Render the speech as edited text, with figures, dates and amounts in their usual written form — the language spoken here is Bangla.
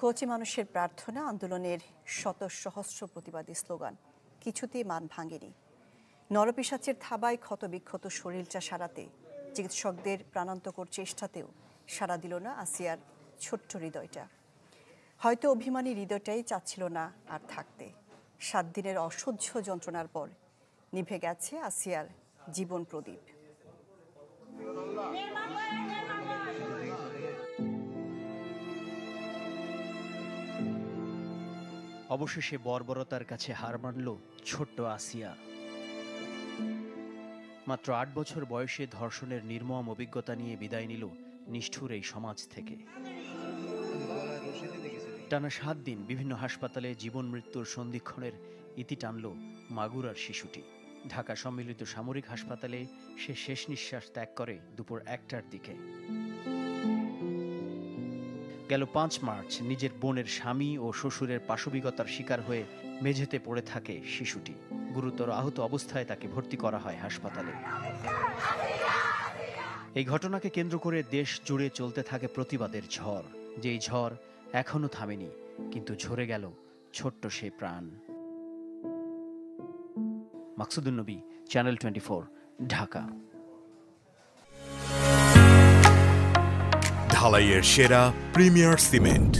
কোচি মানুষের প্রার্থনা আন্দোলনের শত সহস্র প্রতিবাদী স্লোগান কিছুতেই মান ভাঙেনি। নরপিশাচের থাবায় ক্ষতবিক্ষত শরীরটা সারাতে চিকিৎসকদের প্রাণান্তকর চেষ্টাতেও সাড়া দিল না আসিয়ার ছোট্ট হৃদয়টা। হয়তো অভিমানী হৃদয়টাই চাচ্ছিল না আর থাকতে। 7 দিনের অসহ্য যন্ত্রণার পর নিভে গেছে আসিয়ার জীবন প্রদীপ। অবশেষে বর্বরতার কাছে হার মানল ছোট্ট আসিয়া। মাত্র 8 বছর বয়সে ধর্ষণের নির্মম অভিজ্ঞতা নিয়ে বিদায় নিল নিষ্ঠুর এই সমাজ থেকে। টানা 7 দিন বিভিন্ন হাসপাতালে জীবন মৃত্যুর সন্ধিক্ষণের ইতি টানল মাগুরার শিশুটি। ঢাকা সম্মিলিত সামরিক হাসপাতালে সে শেষ নিঃশ্বাস ত্যাগ করে দুপুর 1টার দিকে। গেল 5 মার্চ নিজের বোনের স্বামী ও শ্বশুরের পাশবিকতার শিকার হয়ে মেঝেতে পড়ে থাকে শিশুটি। গুরুতর আহত অবস্থায় তাকে ভর্তি করা হয় হাসপাতালে। এই ঘটনাকে কেন্দ্র করে দেশ জুড়ে চলতে থাকে প্রতিবাদের ঝড়। যেই ঝড় এখনো থামেনি, কিন্তু ঝরে গেল ছোট্ট সে প্রাণ। মাকসুদুন নবী, চ্যানেল 24, ঢাকা। ঢালাইয়ের সেরা প্রিমিয়ার সিমেন্ট।